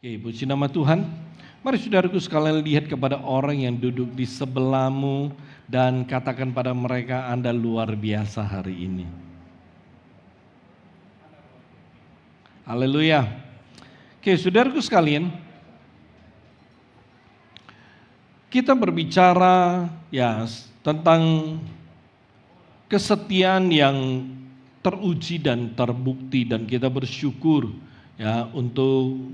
Oke, puji nama Tuhan. Mari saudaraku sekalian lihat kepada orang yang duduk di sebelahmu dan katakan pada mereka, Anda luar biasa hari ini. Haleluya. Oke, saudaraku sekalian, kita berbicara tentang kesetiaan yang teruji dan terbukti, dan kita bersyukur untuk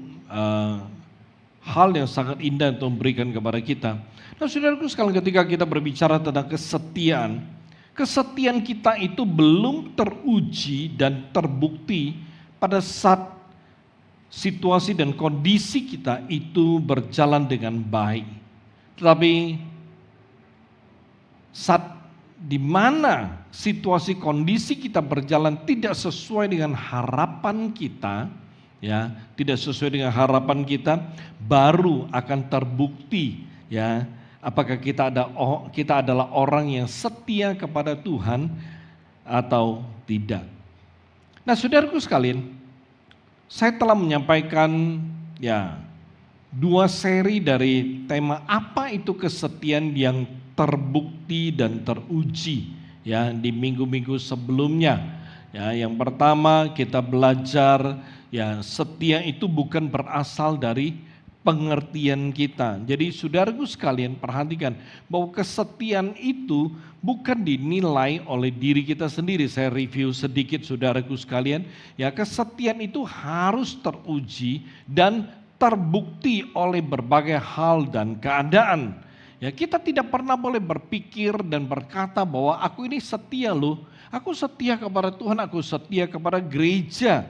hal yang sangat indah untuk memberikan kepada kita. Nah, saudaraku sekalian, ketika kita berbicara tentang kesetiaan kita itu belum teruji dan terbukti pada saat situasi dan kondisi kita itu berjalan dengan baik. Tetapi saat di mana situasi kondisi kita berjalan tidak sesuai dengan harapan kita, tidak sesuai dengan harapan kita, baru akan terbukti apakah kita adalah orang yang setia kepada Tuhan atau tidak. Nah, saudaraku sekalian, saya telah menyampaikan 2 seri dari tema apa itu kesetiaan yang terbukti dan teruji di minggu-minggu sebelumnya. Yang pertama kita belajar setia itu bukan berasal dari pengertian kita. Jadi saudaraku sekalian perhatikan bahwa kesetiaan itu bukan dinilai oleh diri kita sendiri. Saya review sedikit saudaraku sekalian. Kesetiaan itu harus teruji dan terbukti oleh berbagai hal dan keadaan. Kita tidak pernah boleh berpikir dan berkata bahwa aku ini setia loh. Aku setia kepada Tuhan, aku setia kepada gereja.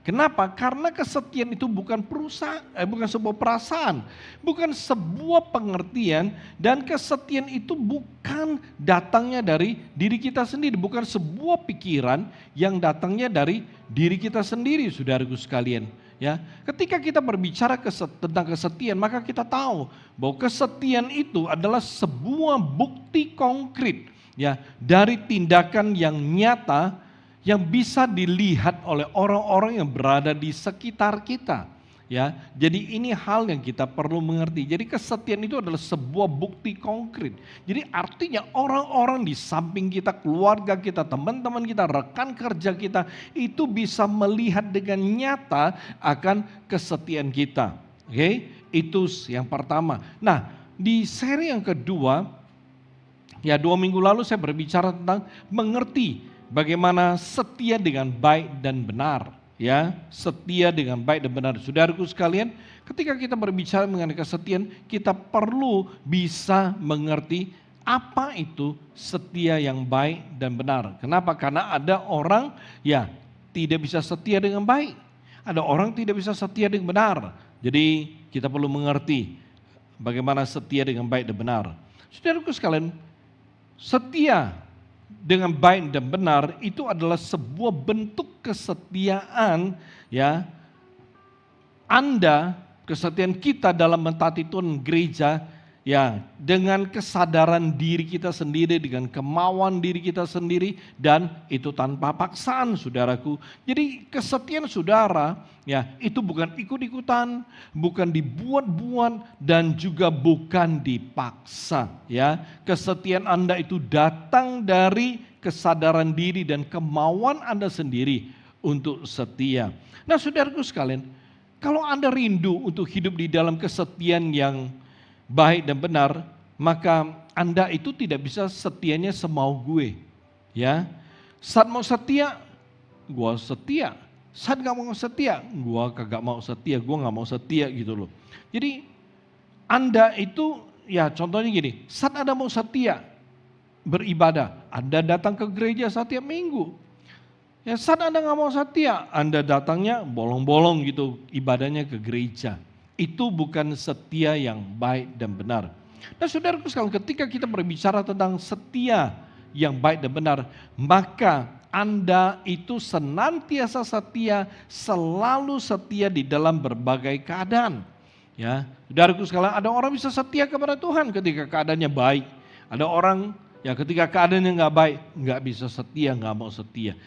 Kenapa? Karena kesetiaan itu bukan sebuah perasaan, bukan sebuah pengertian, dan kesetiaan itu bukan datangnya dari diri kita sendiri, bukan sebuah pikiran yang datangnya dari diri kita sendiri, saudaraku sekalian. Ketika kita berbicara tentang kesetiaan, maka kita tahu bahwa kesetiaan itu adalah sebuah bukti konkret dari tindakan yang nyata yang bisa dilihat oleh orang-orang yang berada di sekitar kita. Jadi ini hal yang kita perlu mengerti. Jadi kesetiaan itu adalah sebuah bukti konkret. Jadi artinya orang-orang di samping kita, keluarga kita, teman-teman kita, rekan kerja kita itu bisa melihat dengan nyata akan kesetiaan kita. Itu yang pertama. Nah, di seri yang kedua, 2 minggu lalu saya berbicara tentang mengerti bagaimana setia dengan baik dan benar. Setia dengan baik dan benar. Saudaraku sekalian, ketika kita berbicara mengenai kesetiaan, kita perlu bisa mengerti apa itu setia yang baik dan benar. Kenapa? Karena ada orang tidak bisa setia dengan baik. Ada orang tidak bisa setia dengan benar. Jadi kita perlu mengerti bagaimana setia dengan baik dan benar. Saudaraku sekalian, setia dengan baik dan benar itu adalah sebuah bentuk kesetiaan kesetiaan kita dalam mentaati Tuhan gereja dengan kesadaran diri kita sendiri, dengan kemauan diri kita sendiri, dan itu tanpa paksaan, saudaraku. Jadi kesetiaan saudara itu bukan ikut-ikutan, bukan dibuat-buat, dan juga bukan dipaksa. Kesetiaan Anda itu datang dari kesadaran diri dan kemauan Anda sendiri untuk setia. Nah, saudaraku sekalian, kalau Anda rindu untuk hidup di dalam kesetiaan yang baik dan benar, maka Anda itu tidak bisa setianya semau gue. Saat mau setia, gue setia. Saat gak mau setia, gue kagak mau setia, gue gak mau setia gitu loh. Jadi Anda itu contohnya gini, saat Anda mau setia beribadah, Anda datang ke gereja setiap minggu. Saat Anda gak mau setia, Anda datangnya bolong-bolong gitu ibadahnya ke gereja. Itu bukan setia yang baik dan benar. Nah, saudaraku sekalian, ketika kita berbicara tentang setia yang baik dan benar, maka Anda itu senantiasa setia, selalu setia di dalam berbagai keadaan. Saudaraku sekalian, ada orang bisa setia kepada Tuhan ketika keadaannya baik. Ada orang ketika keadaannya nggak baik, nggak bisa setia, nggak mau setia.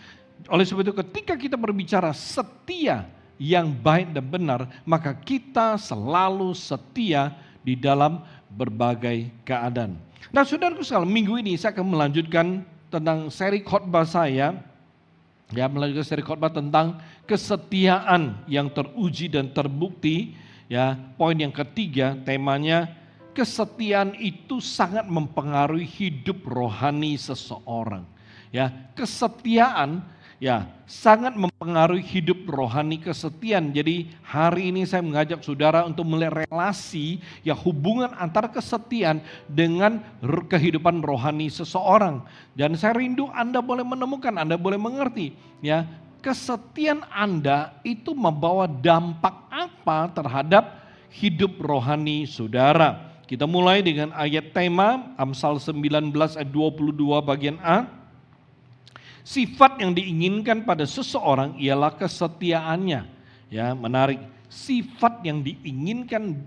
Oleh sebab itu ketika kita berbicara setia yang baik dan benar, maka kita selalu setia di dalam berbagai keadaan. Nah, saudaraku sekalian, minggu ini saya akan melanjutkan tentang seri khotbah saya, melanjutkan seri khotbah tentang kesetiaan yang teruji dan terbukti. Ya, poin yang ketiga, temanya kesetiaan itu sangat mempengaruhi hidup rohani seseorang. Ya, kesetiaan sangat mempengaruhi hidup rohani kesetiaan. Jadi hari ini saya mengajak saudara untuk melihat relasi hubungan antara kesetiaan dengan kehidupan rohani seseorang. Dan saya rindu Anda boleh menemukan, Anda boleh mengerti kesetiaan Anda itu membawa dampak apa terhadap hidup rohani saudara. Kita mulai dengan ayat tema Amsal 19 ayat 22 bagian A. Sifat yang diinginkan pada seseorang ialah kesetiaannya. Ya, menarik. Sifat yang diinginkan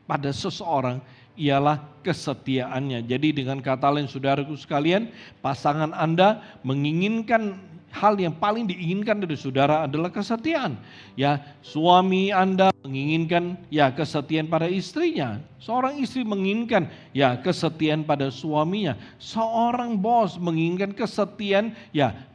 pada seseorang ialah kesetiaannya. Jadi dengan kata lain saudaraku sekalian, pasangan Anda menginginkan hal yang paling diinginkan dari saudara adalah kesetiaan. Ya, suami Anda menginginkan kesetiaan pada istrinya. Seorang istri menginginkan kesetiaan pada suaminya. Seorang bos menginginkan kesetiaan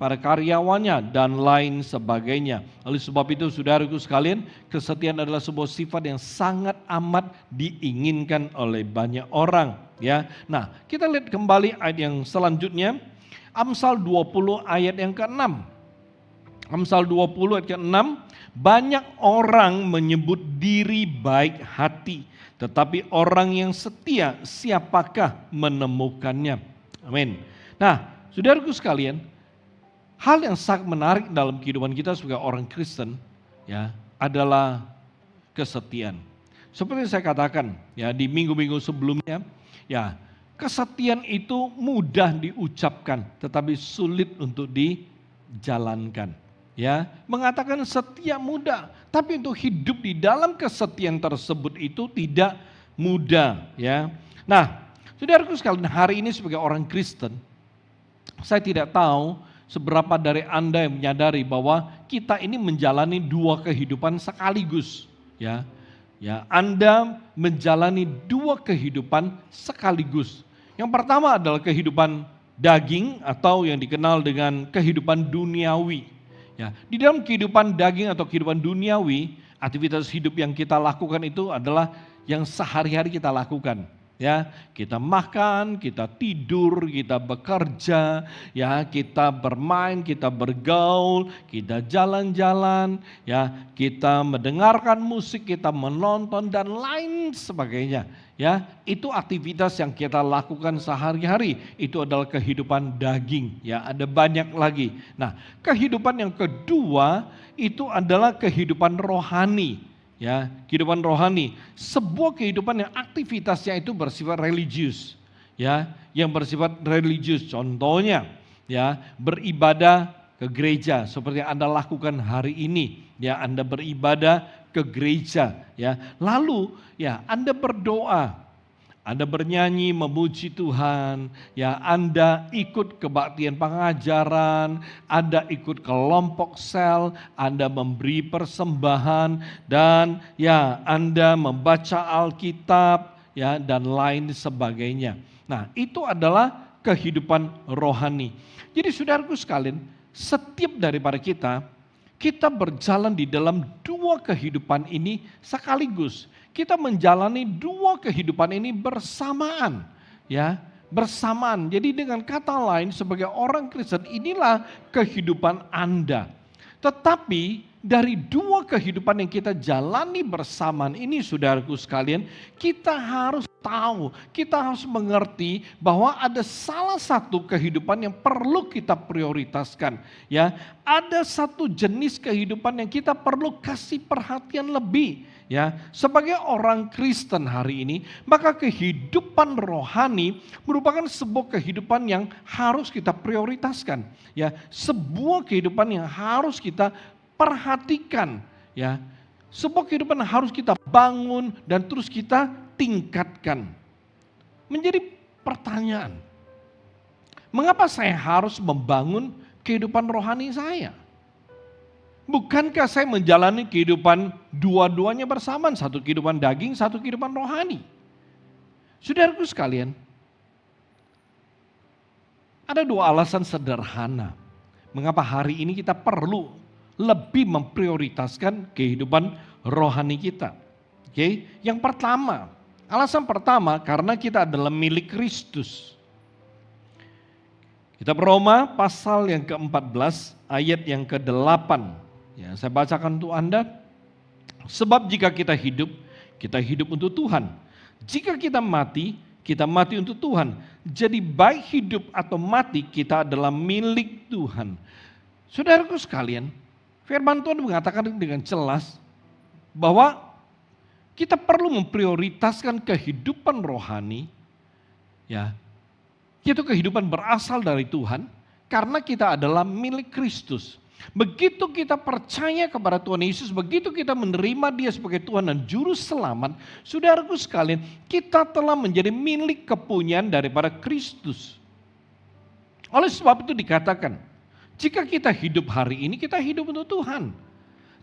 pada karyawannya dan lain sebagainya. Oleh sebab itu saudaraku sekalian, kesetiaan adalah sebuah sifat yang sangat amat diinginkan oleh banyak orang. Ya, nah kita lihat kembali ayat yang selanjutnya. Amsal 20 ayat yang ke-6. Amsal 20 ayat ke-6, banyak orang menyebut diri baik hati, tetapi orang yang setia siapakah menemukannya? Amin. Nah, saudaraku sekalian, hal yang sangat menarik dalam kehidupan kita sebagai orang Kristen adalah kesetiaan. Seperti yang saya katakan di minggu-minggu sebelumnya, kesetiaan itu mudah diucapkan, tetapi sulit untuk dijalankan. Ya, mengatakan setia mudah, tapi untuk hidup di dalam kesetiaan tersebut itu tidak mudah. Ya, nah, saudaraku sekalian, hari ini sebagai orang Kristen, saya tidak tahu seberapa dari Anda yang menyadari bahwa kita ini menjalani dua kehidupan sekaligus. Ya, Anda menjalani dua kehidupan sekaligus. Yang pertama adalah kehidupan daging atau yang dikenal dengan kehidupan duniawi. Ya, di dalam kehidupan daging atau kehidupan duniawi, aktivitas hidup yang kita lakukan itu adalah yang sehari-hari kita lakukan. Ya, kita makan, kita tidur, kita bekerja, kita bermain, kita bergaul, kita jalan-jalan, kita mendengarkan musik, kita menonton dan lain sebagainya. Ya, itu aktivitas yang kita lakukan sehari-hari. Itu adalah kehidupan daging. Ya, ada banyak lagi. Nah, kehidupan yang kedua itu adalah kehidupan rohani. Ya, kehidupan rohani, sebuah kehidupan yang aktivitasnya itu bersifat religius, yang bersifat religius. Contohnya, beribadah ke gereja seperti yang Anda lakukan hari ini, Anda beribadah ke gereja, lalu Anda berdoa. Anda bernyanyi memuji Tuhan, Anda ikut kebaktian pengajaran, Anda ikut kelompok sel, Anda memberi persembahan, dan Anda membaca Alkitab, dan lain sebagainya. Nah, itu adalah kehidupan rohani. Jadi saudaraku sekalian, setiap daripada kita berjalan di dalam dua kehidupan ini sekaligus. Kita menjalani dua kehidupan ini bersamaan, bersamaan. Jadi dengan kata lain, sebagai orang Kristen inilah kehidupan Anda. Tetapi dari dua kehidupan yang kita jalani bersamaan ini, saudaraku sekalian, kita harus tahu, kita harus mengerti bahwa ada salah satu kehidupan yang perlu kita prioritaskan. Ada satu jenis kehidupan yang kita perlu kasih perhatian lebih. Sebagai orang Kristen hari ini, maka kehidupan rohani merupakan sebuah kehidupan yang harus kita prioritaskan. Sebuah kehidupan yang harus kita perhatikan. Sebuah kehidupan yang harus kita bangun dan terus kita tingkatkan. Menjadi pertanyaan, mengapa saya harus membangun kehidupan rohani saya? Bukankah saya menjalani kehidupan dua-duanya bersamaan, satu kehidupan daging, satu kehidupan rohani? Saudaraku sekalian, ada dua alasan sederhana mengapa hari ini kita perlu lebih memprioritaskan kehidupan rohani kita. Oke, yang pertama, alasan pertama karena kita adalah milik Kristus. Kita Roma pasal yang ke-14 ayat yang ke-8. Ya, saya bacakan untuk Anda. Sebab jika kita hidup untuk Tuhan. Jika kita mati untuk Tuhan. Jadi baik hidup atau mati kita adalah milik Tuhan. Saudaraku sekalian, firman Tuhan mengatakan dengan jelas bahwa kita perlu memprioritaskan kehidupan rohani, ya, itu kehidupan berasal dari Tuhan, karena kita adalah milik Kristus. Begitu kita percaya kepada Tuhan Yesus, begitu kita menerima Dia sebagai Tuhan dan Juru Selamat, saudaraku sekalian, kita telah menjadi milik kepunyaan daripada Kristus. Oleh sebab itu dikatakan, jika kita hidup hari ini, kita hidup untuk Tuhan.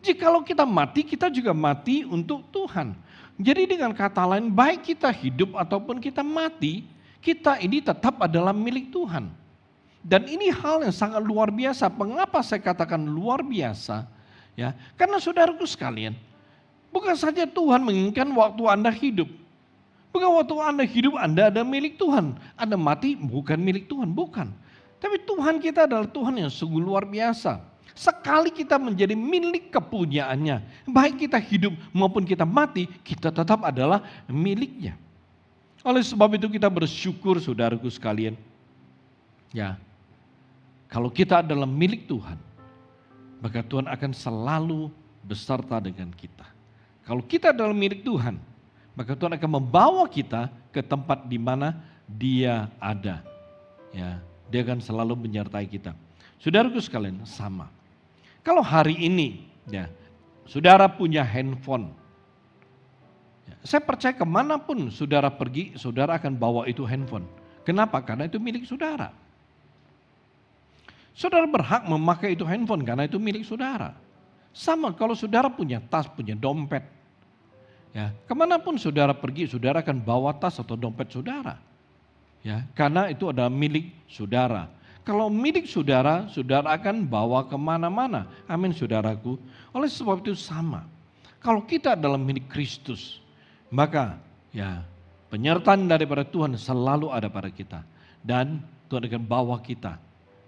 Jikalau kita mati, kita juga mati untuk Tuhan. Jadi dengan kata lain, baik kita hidup ataupun kita mati, kita ini tetap adalah milik Tuhan. Dan ini hal yang sangat luar biasa. Mengapa saya katakan luar biasa? Ya, karena saudaraku sekalian, bukan saja Tuhan menginginkan waktu Anda hidup. Bukan waktu Anda hidup Anda ada milik Tuhan. Anda mati bukan milik Tuhan, bukan. Tapi Tuhan kita adalah Tuhan yang sungguh luar biasa. Sekali kita menjadi milik kepunyaannya, baik kita hidup maupun kita mati, kita tetap adalah miliknya. Oleh sebab itu kita bersyukur saudaraku sekalian. Ya, kalau kita adalah milik Tuhan, maka Tuhan akan selalu beserta dengan kita. Kalau kita adalah milik Tuhan, maka Tuhan akan membawa kita ke tempat di mana Dia ada. Ya, Dia akan selalu menyertai kita. Saudaraku sekalian, sama. Kalau hari ini, ya, saudara punya handphone, ya, saya percaya kemanapun saudara pergi, saudara akan bawa itu handphone. Kenapa? Karena itu milik saudara. Saudara berhak memakai itu handphone karena itu milik saudara. Sama kalau saudara punya tas, punya dompet, ya, kemanapun saudara pergi, saudara akan bawa tas atau dompet saudara. Ya, karena itu adalah milik saudara. Kalau milik saudara, saudara akan bawa kemana-mana. Amin saudaraku. Oleh sebab itu sama. Kalau kita adalah milik Kristus, maka ya penyertaan daripada Tuhan selalu ada pada kita. Dan Tuhan akan bawa kita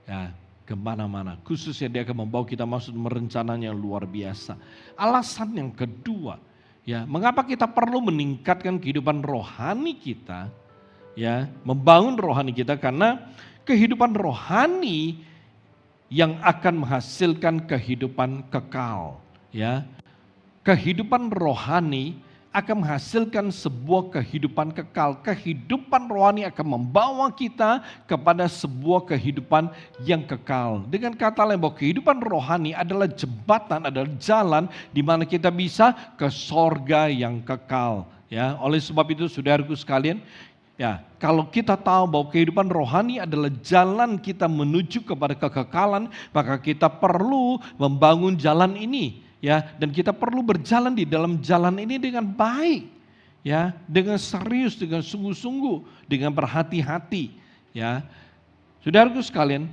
ya kemana-mana. Khususnya Dia akan membawa kita masuk merencananya yang luar biasa. Alasan yang kedua, ya mengapa kita perlu meningkatkan kehidupan rohani kita, ya membangun rohani kita, karena kehidupan rohani yang akan menghasilkan kehidupan kekal, ya. Kehidupan rohani akan menghasilkan sebuah kehidupan kekal. Kehidupan rohani akan membawa kita kepada sebuah kehidupan yang kekal. Dengan kata lain, bahwa kehidupan rohani adalah jembatan, adalah jalan di mana kita bisa ke sorga yang kekal, ya. Oleh sebab itu saudaraku sekalian, ya, kalau kita tahu bahwa kehidupan rohani adalah jalan kita menuju kepada kekekalan, maka kita perlu membangun jalan ini, ya, dan kita perlu berjalan di dalam jalan ini dengan baik, ya, dengan serius, dengan sungguh-sungguh, dengan berhati-hati, ya. Saudaraku sekalian,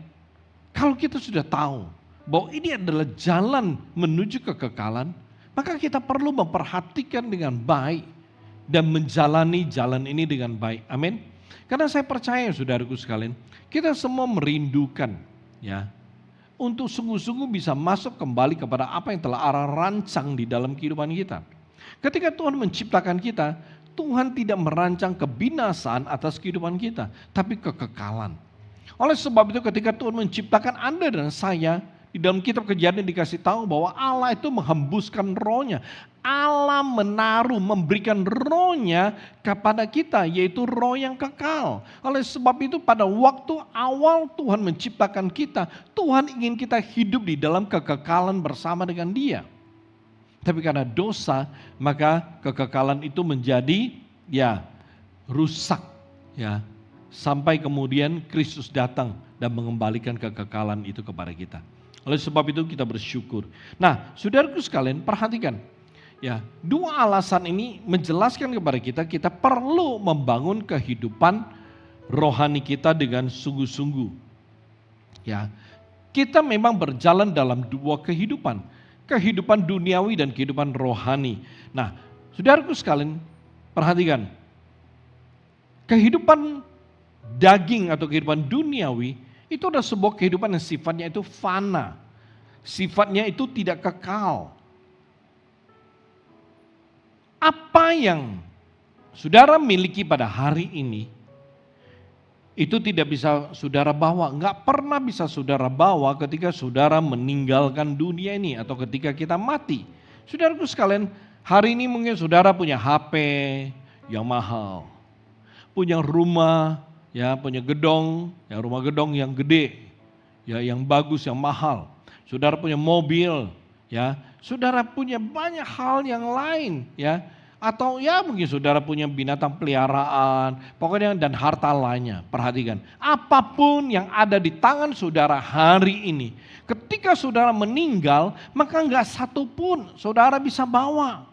kalau kita sudah tahu bahwa ini adalah jalan menuju kekekalan, maka kita perlu memperhatikan dengan baik dan menjalani jalan ini dengan baik. Amin. Karena saya percaya saudaraku sekalian, kita semua merindukan, ya, untuk sungguh-sungguh bisa masuk kembali kepada apa yang telah Allah rancang di dalam kehidupan kita. Ketika Tuhan menciptakan kita, Tuhan tidak merancang kebinasaan atas kehidupan kita, tapi kekekalan. Oleh sebab itu ketika Tuhan menciptakan Anda dan saya, di dalam kitab Kejadian dikasih tahu bahwa Allah itu menghembuskan rohnya. Allah menaruh, memberikan rohnya kepada kita, yaitu roh yang kekal. Oleh sebab itu pada waktu awal Tuhan menciptakan kita, Tuhan ingin kita hidup di dalam kekekalan bersama dengan Dia. Tapi karena dosa, maka kekekalan itu menjadi ya rusak, ya, sampai kemudian Kristus datang dan mengembalikan kekekalan itu kepada kita. Oleh sebab itu kita bersyukur. Nah, saudaraku sekalian, perhatikan. Ya, dua alasan ini menjelaskan kepada kita, kita perlu membangun kehidupan rohani kita dengan sungguh-sungguh. Ya, kita memang berjalan dalam dua kehidupan, kehidupan duniawi dan kehidupan rohani. Nah, saudaraku sekalian, perhatikan. Kehidupan daging atau kehidupan duniawi itu adalah sebuah kehidupan yang sifatnya itu fana. Sifatnya itu tidak kekal. Apa yang saudara miliki pada hari ini, itu tidak bisa saudara bawa, nggak pernah bisa saudara bawa ketika saudara meninggalkan dunia ini atau ketika kita mati. Saudaraku sekalian, hari ini mungkin saudara punya HP yang mahal, punya rumah, ya punya gedong, ya rumah gedong yang gede, ya yang bagus, yang mahal. Saudara punya mobil, ya. Saudara punya banyak hal yang lain, ya. Atau ya mungkin saudara punya binatang peliharaan, pokoknya dan harta lainnya. Perhatikan, apapun yang ada di tangan saudara hari ini, ketika saudara meninggal, maka enggak satu pun saudara bisa bawa.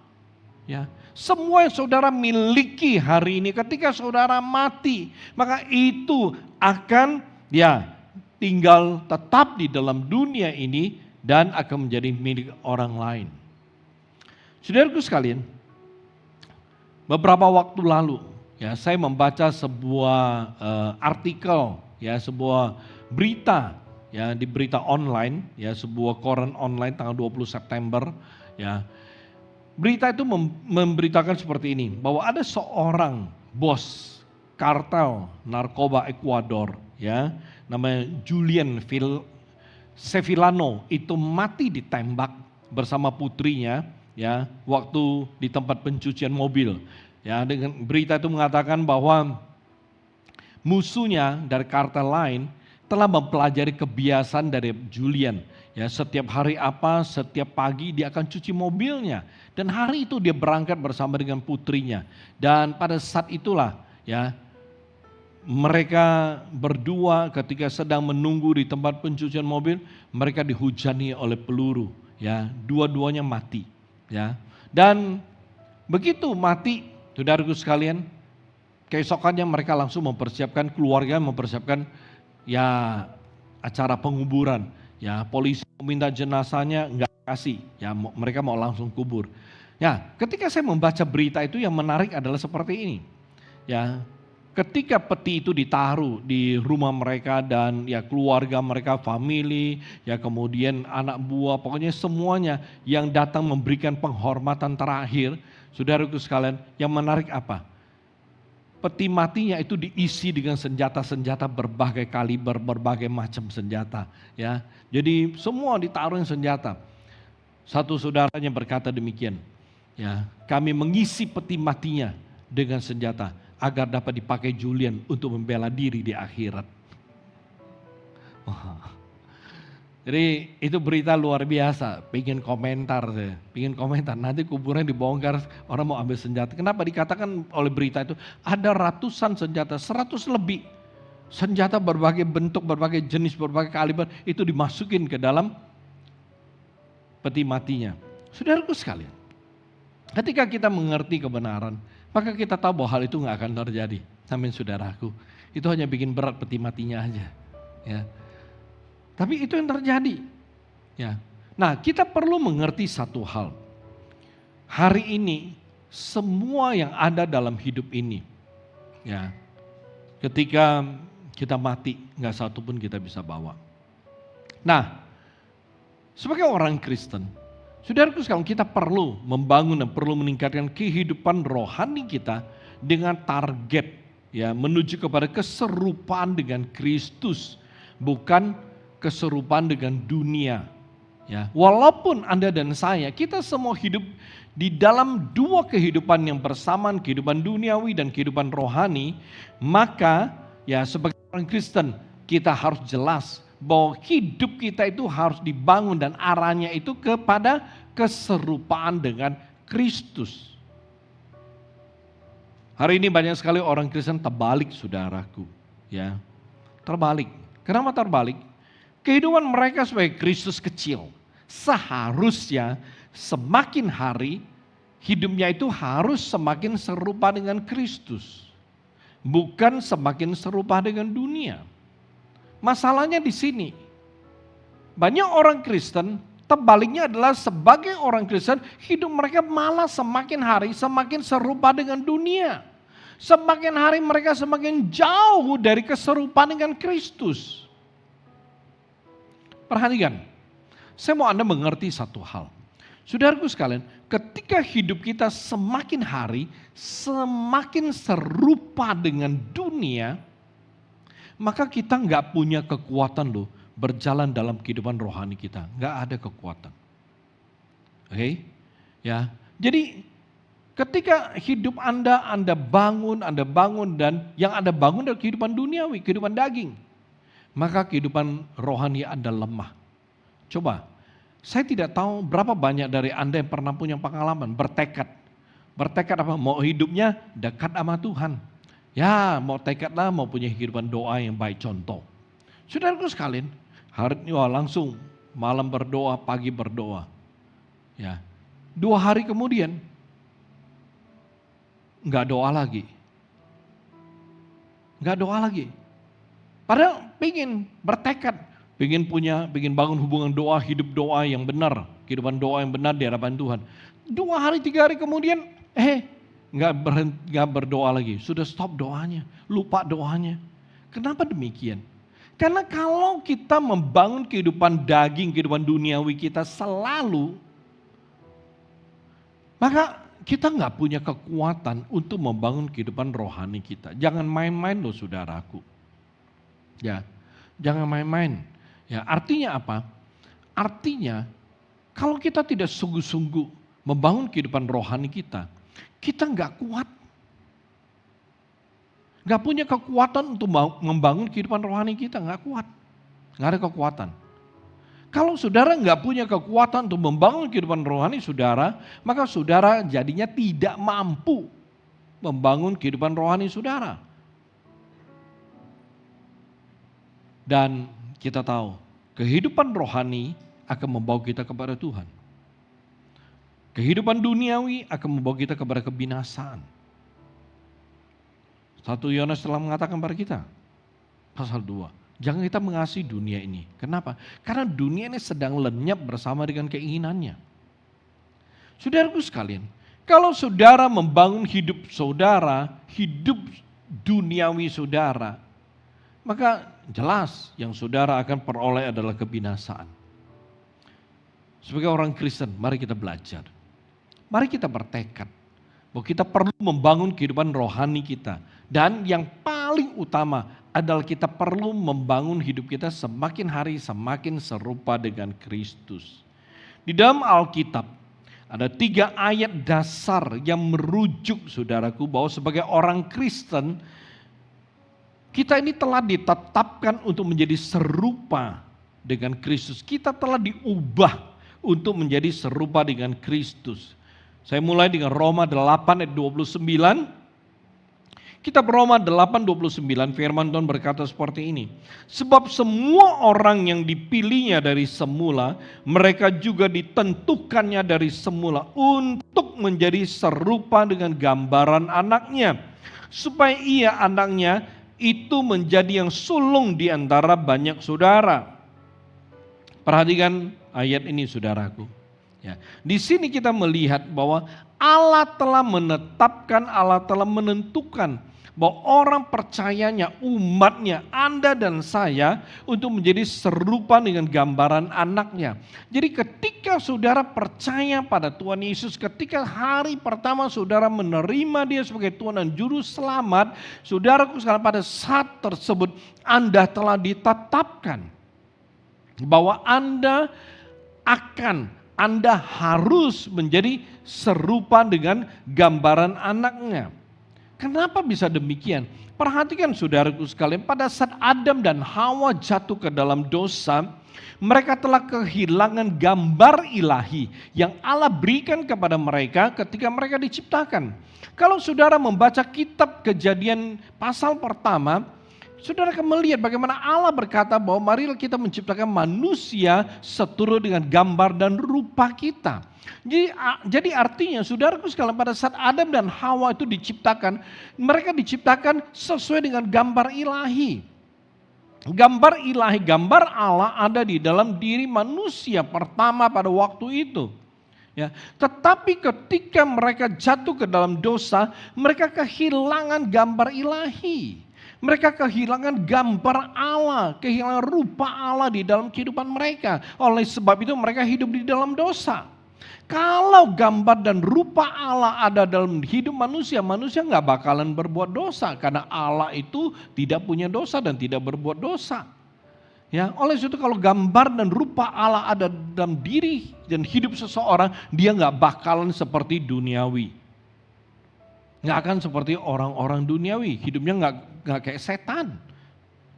Ya, semua yang saudara miliki hari ini ketika saudara mati, maka itu akan tinggal tetap di dalam dunia ini dan akan menjadi milik orang lain. Saudaraku sekalian, beberapa waktu lalu ya saya membaca sebuah artikel, ya sebuah berita, ya di berita online, ya sebuah koran online tanggal 20 September, ya. Berita itu memberitakan seperti ini, bahwa ada seorang bos kartel narkoba Ekuador, ya, namanya Julian Sevillano, itu mati ditembak bersama putrinya, ya, waktu di tempat pencucian mobil. Ya, dengan berita itu mengatakan bahwa musuhnya dari kartel lain telah mempelajari kebiasaan dari Julian. Ya, setiap hari setiap pagi dia akan cuci mobilnya. Dan hari itu dia berangkat bersama dengan putrinya. Dan pada saat itulah ya mereka berdua ketika sedang menunggu di tempat pencucian mobil, mereka dihujani oleh peluru. Ya, dua-duanya mati. Ya, dan begitu mati, saudaraku sekalian, keesokannya mereka langsung mempersiapkan, keluarga mempersiapkan ya acara penguburan. Ya, polisi meminta jenazahnya enggak kasih, ya mereka mau langsung kubur. Ya, ketika saya membaca berita itu yang menarik adalah seperti ini. Ya, ketika peti itu ditaruh di rumah mereka dan ya keluarga mereka, family, ya kemudian anak buah, pokoknya semuanya yang datang memberikan penghormatan terakhir, saudaraku sekalian, yang menarik apa? Peti matinya itu diisi dengan senjata-senjata berbagai kaliber, berbagai macam senjata. Ya, jadi semua ditaruh yang senjata. Satu saudaranya berkata demikian, ya, kami mengisi peti matinya dengan senjata agar dapat dipakai Julian untuk membela diri di akhirat. Wah. Jadi itu berita luar biasa, pengen komentar saya, nanti kuburan dibongkar, orang mau ambil senjata. Kenapa dikatakan oleh berita itu ada ratusan senjata, 100 lebih senjata berbagai bentuk, berbagai jenis, berbagai kaliber itu dimasukin ke dalam peti matinya. Saudaraku sekalian, ketika kita mengerti kebenaran, maka kita tahu bahwa hal itu nggak akan terjadi. Amin saudaraku, itu hanya bikin berat peti matinya aja. Ya. Tapi itu yang terjadi. Ya. Nah, kita perlu mengerti satu hal. Hari ini semua yang ada dalam hidup ini, ya, ketika kita mati nggak satu pun kita bisa bawa. Nah, sebagai orang Kristen, saudaraku sekalian, kita perlu membangun dan perlu meningkatkan kehidupan rohani kita dengan target ya menuju kepada keserupaan dengan Kristus, bukan keserupaan dengan dunia. Ya, walaupun Anda dan saya, kita semua hidup di dalam dua kehidupan yang bersamaan, kehidupan duniawi dan kehidupan rohani, maka ya sebagai orang Kristen kita harus jelas bahwa hidup kita itu harus dibangun dan arahnya itu kepada keserupaan dengan Kristus. Hari ini banyak sekali orang Kristen terbalik, saudaraku. Ya, terbalik. Kenapa terbalik? kehidupan mereka sebagai Kristus kecil. Seharusnya semakin hari hidupnya itu harus semakin serupa dengan Kristus. Bukan semakin serupa dengan dunia. Masalahnya di sini. Banyak orang Kristen terbaliknya adalah sebagai orang Kristen hidup mereka malah semakin hari semakin serupa dengan dunia. Semakin hari mereka semakin jauh dari keserupaan dengan Kristus. Perhatikan, saya mau Anda mengerti satu hal. Saudaraku sekalian, ketika hidup kita semakin hari semakin serupa dengan dunia, maka kita nggak punya kekuatan loh berjalan dalam kehidupan rohani kita. Nggak ada kekuatan. Oke? Ya. Jadi ketika hidup Anda bangun dan yang Anda bangun adalah kehidupan duniawi, kehidupan daging. Maka kehidupan rohani Anda lemah. Coba, saya tidak tahu berapa banyak dari Anda yang pernah punya pengalaman bertekad. Bertekad apa? Mau hidupnya dekat sama Tuhan. Ya, mau tekadlah mau punya kehidupan doa yang baik contoh. Saudaraku sekalian, hari ini langsung malam berdoa, pagi berdoa. Ya, 2 hari kemudian nggak doa lagi. Nggak doa lagi. Padahal pengen bertekad, pengen bangun hubungan doa, hidup doa yang benar, kehidupan doa yang benar di hadapan Tuhan. 2 hari, 3 hari kemudian, nggak berdoa lagi, sudah stop doanya, lupa doanya. Kenapa demikian? Karena kalau kita membangun kehidupan daging, kehidupan duniawi kita selalu, maka kita nggak punya kekuatan untuk membangun kehidupan rohani kita. Jangan main-main loh saudaraku. Ya, jangan main-main. Ya, artinya apa? Artinya kalau kita tidak sungguh-sungguh membangun kehidupan rohani kita nggak kuat. Nggak punya kekuatan untuk membangun kehidupan rohani kita, nggak kuat. Nggak ada kekuatan. Kalau saudara nggak punya kekuatan untuk membangun kehidupan rohani saudara, maka saudara jadinya tidak mampu membangun kehidupan rohani saudara. Dan kita tahu, kehidupan rohani akan membawa kita kepada Tuhan. Kehidupan duniawi akan membawa kita kepada kebinasaan. 1 Yohanes telah mengatakan kepada kita, pasal 2, jangan kita mengasihi dunia ini. Kenapa? Karena dunia ini sedang lenyap bersama dengan keinginannya. Saudaraku sekalian, kalau saudara membangun hidup saudara, hidup duniawi saudara, maka jelas yang saudara akan peroleh adalah kebinasaan. Sebagai orang Kristen, mari kita belajar. Mari kita bertekad bahwa kita perlu membangun kehidupan rohani kita. Dan yang paling utama adalah kita perlu membangun hidup kita semakin hari semakin serupa dengan Kristus. Di dalam Alkitab ada 3 ayat dasar yang merujuk saudaraku bahwa sebagai orang Kristen kita ini telah ditetapkan untuk menjadi serupa dengan Kristus. Kita telah diubah untuk menjadi serupa dengan Kristus. Saya mulai dengan Roma 8 ayat 29. Kitab Roma 8:29 firman Tuhan berkata seperti ini. Sebab semua orang yang dipilihnya dari semula, mereka juga ditentukannya dari semula untuk menjadi serupa dengan gambaran anaknya. Supaya ia anaknya itu menjadi yang sulung di antara banyak saudara. Perhatikan ayat ini saudaraku. Ya, di sini kita melihat bahwa Allah telah menetapkan, Allah telah menentukan bahwa orang percayanya, umatnya, Anda dan saya untuk menjadi serupa dengan gambaran anaknya. Jadi ketika saudara percaya pada Tuhan Yesus, ketika hari pertama saudara menerima dia sebagai Tuhan dan Juru Selamat, saudaraku sekalian pada saat tersebut Anda telah ditetapkan bahwa Anda harus menjadi serupa dengan gambaran anaknya. Kenapa bisa demikian? Perhatikan saudaraku sekalian, pada saat Adam dan Hawa jatuh ke dalam dosa, mereka telah kehilangan gambar ilahi yang Allah berikan kepada mereka ketika mereka diciptakan. Kalau saudara membaca kitab Kejadian pasal pertama, Saudara akan melihat bagaimana Allah berkata bahwa marilah kita menciptakan manusia seturut dengan gambar dan rupa kita. Jadi artinya saudaraku sekalian, pada saat Adam dan Hawa itu diciptakan, mereka diciptakan sesuai dengan gambar ilahi. Gambar ilahi, gambar Allah ada di dalam diri manusia pertama pada waktu itu. Ya, tetapi ketika mereka jatuh ke dalam dosa, mereka kehilangan gambar ilahi. Mereka kehilangan gambar Allah, kehilangan rupa Allah di dalam kehidupan mereka. Oleh sebab itu mereka hidup di dalam dosa. Kalau gambar dan rupa Allah ada dalam hidup manusia, manusia nggak bakalan berbuat dosa. Karena Allah itu tidak punya dosa dan tidak berbuat dosa. Ya, oleh sebab itu kalau gambar dan rupa Allah ada dalam diri dan hidup seseorang, dia nggak bakalan seperti duniawi. Nggak akan seperti orang-orang duniawi, hidupnya nggak kayak setan.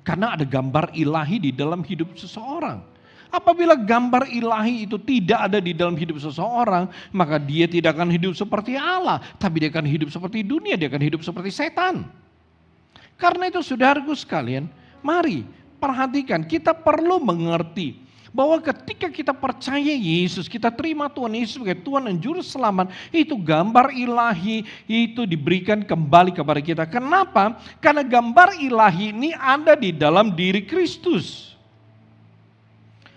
Karena ada gambar ilahi di dalam hidup seseorang. Apabila gambar ilahi itu tidak ada di dalam hidup seseorang, maka dia tidak akan hidup seperti Allah, tapi dia akan hidup seperti dunia, dia akan hidup seperti setan. Karena itu saudaraku sekalian, mari perhatikan, kita perlu mengerti bahwa ketika kita percaya Yesus, kita terima Tuhan Yesus sebagai Tuhan dan Juru Selamat, itu gambar ilahi itu diberikan kembali kepada kita. Kenapa? Karena gambar ilahi ini ada di dalam diri Kristus.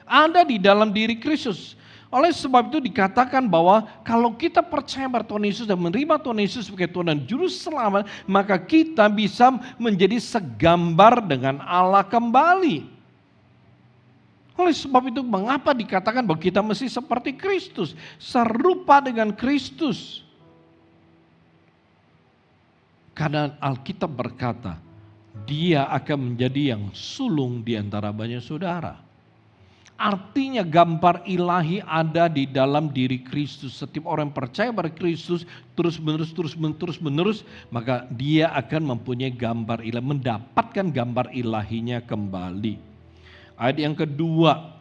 Ada di dalam diri Kristus. Oleh sebab itu dikatakan bahwa kalau kita percaya pada Tuhan Yesus dan menerima Tuhan Yesus sebagai Tuhan dan Juru Selamat, maka kita bisa menjadi segambar dengan Allah kembali. Oleh sebab itu mengapa dikatakan bahwa kita mesti seperti Kristus, serupa dengan Kristus. Karena Alkitab berkata, dia akan menjadi yang sulung di antara banyak saudara. Artinya gambar ilahi ada di dalam diri Kristus. Setiap orang yang percaya pada Kristus terus menerus, maka dia akan mempunyai gambar ilahi, mendapatkan gambar ilahinya kembali. Ayat yang kedua,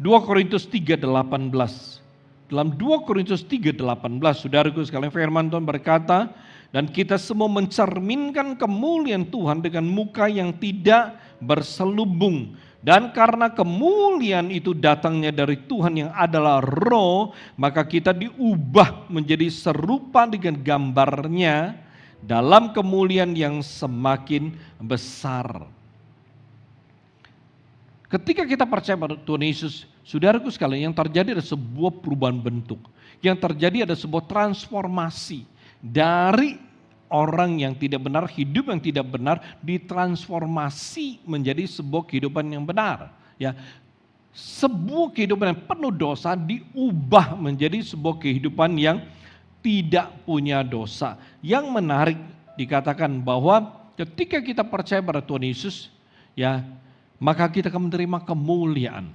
2 Korintus 3:18. Dalam 2 Korintus 3:18, saudaraku sekalian, firman Tuhan berkata, dan kita semua mencerminkan kemuliaan Tuhan dengan muka yang tidak berselubung. Dan karena kemuliaan itu datangnya dari Tuhan yang adalah Roh, maka kita diubah menjadi serupa dengan gambarnya dalam kemuliaan yang semakin besar. Ketika kita percaya pada Tuhan Yesus, saudaraku sekalian, yang terjadi ada sebuah perubahan bentuk. Yang terjadi ada sebuah transformasi dari orang yang tidak benar, hidup yang tidak benar ditransformasi menjadi sebuah kehidupan yang benar. Ya, sebuah kehidupan yang penuh dosa diubah menjadi sebuah kehidupan yang tidak punya dosa. Yang menarik dikatakan bahwa ketika kita percaya pada Tuhan Yesus, ya, maka kita akan menerima kemuliaan.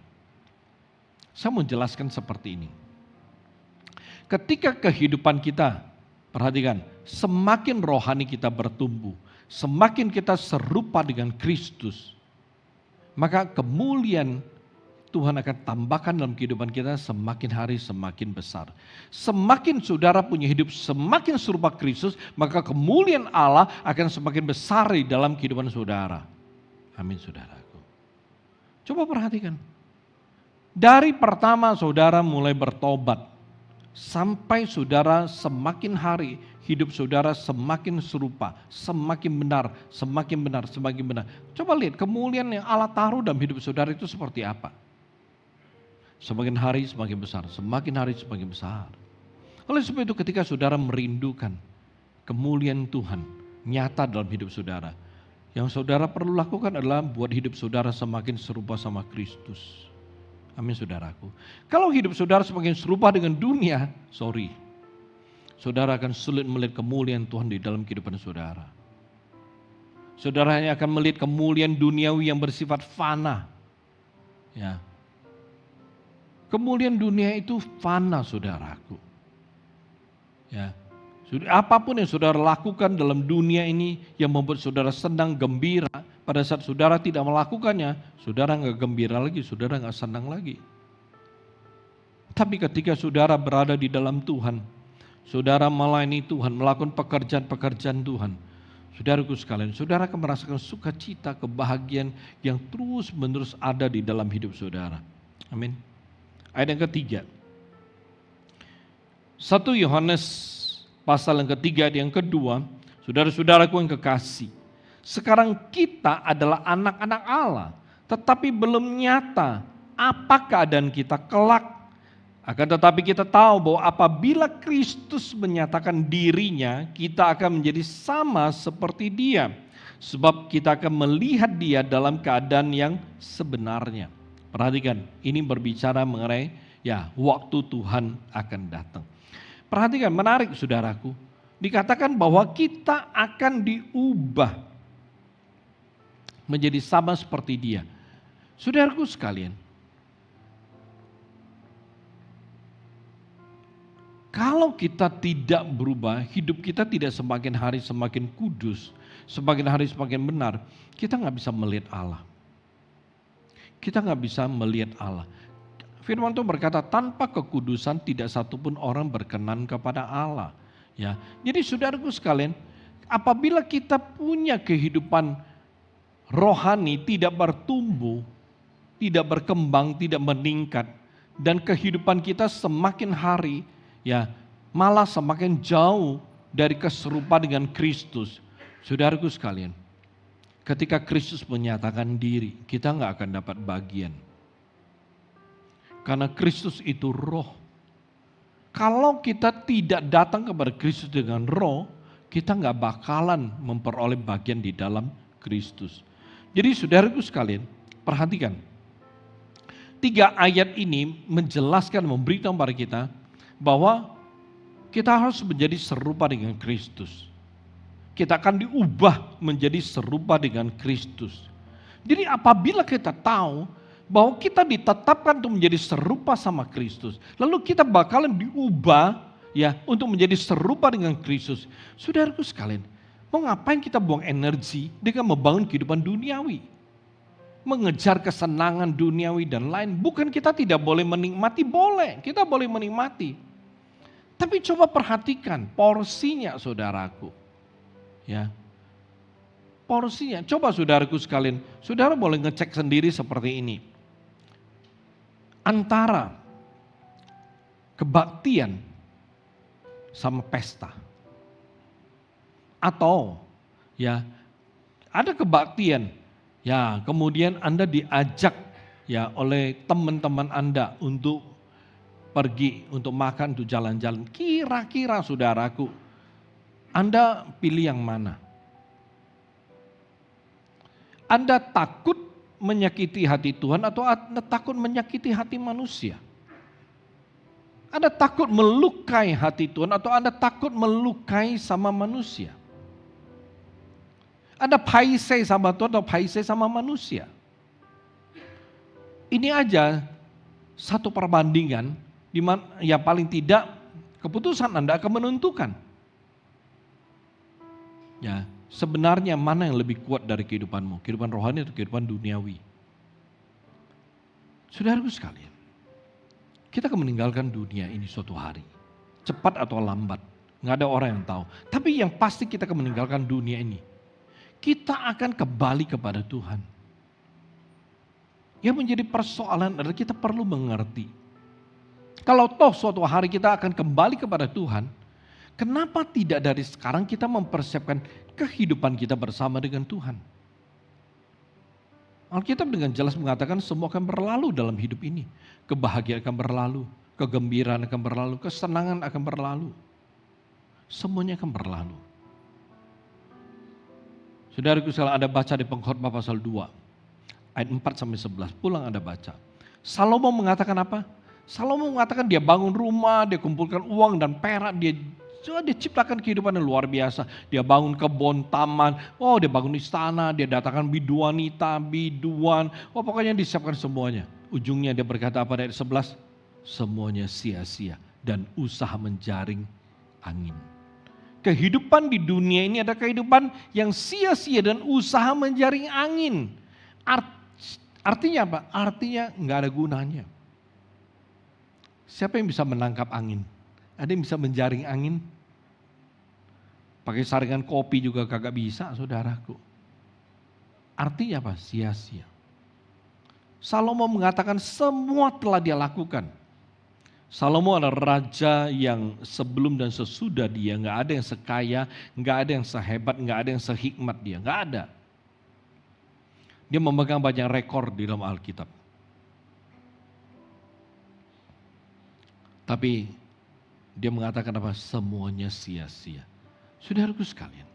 Saya mau jelaskan seperti ini. Ketika kehidupan kita, perhatikan, semakin rohani kita bertumbuh, semakin kita serupa dengan Kristus, maka kemuliaan Tuhan akan tambahkan dalam kehidupan kita semakin hari semakin besar. Semakin saudara punya hidup semakin serupa Kristus, maka kemuliaan Allah akan semakin besar di dalam kehidupan saudara. Amin, saudaraku. Coba perhatikan. Dari pertama saudara mulai bertobat, sampai saudara semakin hari hidup saudara semakin serupa, semakin benar, semakin benar, semakin benar. Coba lihat kemuliaan yang Allah taruh dalam hidup saudara itu seperti apa. Semakin hari semakin besar, semakin hari semakin besar. Oleh sebab itu ketika saudara merindukan kemuliaan Tuhan nyata dalam hidup saudara, yang saudara perlu lakukan adalah buat hidup saudara semakin serupa sama Kristus. Amin, saudaraku. Kalau hidup saudara semakin serupa dengan dunia, saudara akan sulit melihat kemuliaan Tuhan di dalam kehidupan saudara. Saudara hanya akan melihat kemuliaan duniawi yang bersifat fana. Ya. Kemuliaan dunia itu fana, saudaraku. Ya. Apapun yang saudara lakukan dalam dunia ini yang membuat saudara senang, gembira, pada saat saudara tidak melakukannya, saudara nggak gembira lagi, saudara nggak senang lagi. Tapi ketika saudara berada di dalam Tuhan, saudara melayani Tuhan, melakukan pekerjaan-pekerjaan Tuhan, Saudaraku sekalian, saudara akan merasakan sukacita, kebahagiaan yang terus-menerus ada di dalam hidup saudara. Amin. Ayat yang ketiga. 1 Yohanes pasal yang ketiga, ayat yang kedua. Saudara-saudaraku yang kekasih, sekarang kita adalah anak-anak Allah, tetapi belum nyata apa keadaan kita kelak. Akan tetapi kita tahu bahwa apabila Kristus menyatakan dirinya, kita akan menjadi sama seperti Dia, sebab kita akan melihat Dia dalam keadaan yang sebenarnya. Perhatikan, ini berbicara mengenai waktu Tuhan akan datang. Perhatikan, menarik saudaraku, dikatakan bahwa kita akan diubah menjadi sama seperti Dia. Saudaraku sekalian, kalau kita tidak berubah, hidup kita tidak semakin hari semakin kudus, semakin hari semakin benar, kita nggak bisa melihat Allah. Kita nggak bisa melihat Allah. Firman Tuhan berkata, tanpa kekudusan tidak satupun orang berkenan kepada Allah. Ya, jadi saudaraku sekalian, apabila kita punya kehidupan rohani tidak bertumbuh, tidak berkembang, tidak meningkat, dan kehidupan kita semakin hari malah semakin jauh dari keserupaan dengan Kristus. Saudaraku sekalian, ketika Kristus menyatakan diri, kita nggak akan dapat bagian. Karena Kristus itu roh. Kalau kita tidak datang kepada Kristus dengan roh, kita nggak bakalan memperoleh bagian di dalam Kristus. Jadi saudaraku sekalian, perhatikan. 3 ayat ini menjelaskan, memberitahu kepada kita, bahwa kita harus menjadi serupa dengan Kristus. Kita akan diubah menjadi serupa dengan Kristus. Jadi apabila kita tahu bahwa kita ditetapkan untuk menjadi serupa sama Kristus, lalu kita bakalan diubah untuk menjadi serupa dengan Kristus. Saudaraku sekalian, mau ngapain kita buang energi dengan membangun kehidupan duniawi? Mengejar kesenangan duniawi dan lain. Bukan kita tidak boleh menikmati, boleh. Kita boleh menikmati. Tapi coba perhatikan porsinya saudaraku. Porsinya. Coba saudaraku sekalian, saudara boleh ngecek sendiri seperti ini. Antara kebaktian sama pesta. Atau ada kebaktian, kemudian Anda diajak oleh teman-teman Anda untuk pergi, untuk makan, untuk jalan-jalan. Kira-kira saudaraku, Anda pilih yang mana? Anda takut menyakiti hati Tuhan atau Anda takut menyakiti hati manusia? Anda takut melukai hati Tuhan atau Anda takut melukai sama manusia? Anda paiseh sama Tuhan atau paiseh sama manusia? Ini aja satu perbandingan di mana paling tidak keputusan Anda akan menentukan. Sebenarnya mana yang lebih kuat dari kehidupanmu? Kehidupan rohani atau kehidupan duniawi? Saudaraku sekalian, kita akan meninggalkan dunia ini suatu hari. Cepat atau lambat, nggak ada orang yang tahu. Tapi yang pasti kita akan meninggalkan dunia ini. Kita akan kembali kepada Tuhan. Yang menjadi persoalan adalah kita perlu mengerti. Kalau toh suatu hari kita akan kembali kepada Tuhan, kenapa tidak dari sekarang kita mempersiapkan kehidupan kita bersama dengan Tuhan? Alkitab dengan jelas mengatakan semua akan berlalu dalam hidup ini. Kebahagiaan akan berlalu, kegembiraan akan berlalu, kesenangan akan berlalu. Semuanya akan berlalu. Saudaraku sekalian, Anda baca di Pengkhotbah pasal 2, ayat 4-11, pulang Anda baca. Salomo mengatakan apa? Salomo mengatakan dia bangun rumah, dia kumpulkan uang dan perak, dia ciptakan kehidupan yang luar biasa. Dia bangun kebun, taman, dia bangun istana, dia datangkan biduan, pokoknya disiapkan semuanya. Ujungnya dia berkata apa ayat 11? Semuanya sia-sia dan usaha menjaring angin. Kehidupan di dunia ini ada kehidupan yang sia-sia dan usaha menjaring angin. Artinya apa? Artinya nggak ada gunanya. Siapa yang bisa menangkap angin? Ada yang bisa menjaring angin? Pakai saringan kopi juga kagak bisa, saudaraku. Artinya apa? Sia-sia. Salomo mengatakan semua telah dia lakukan. Salomo adalah raja yang sebelum dan sesudah dia, nggak ada yang sekaya, nggak ada yang sehebat, nggak ada yang sehikmat dia, nggak ada. Dia memegang banyak rekor di dalam Alkitab. Tapi dia mengatakan apa? Semuanya sia-sia. Saudaraku sekalian,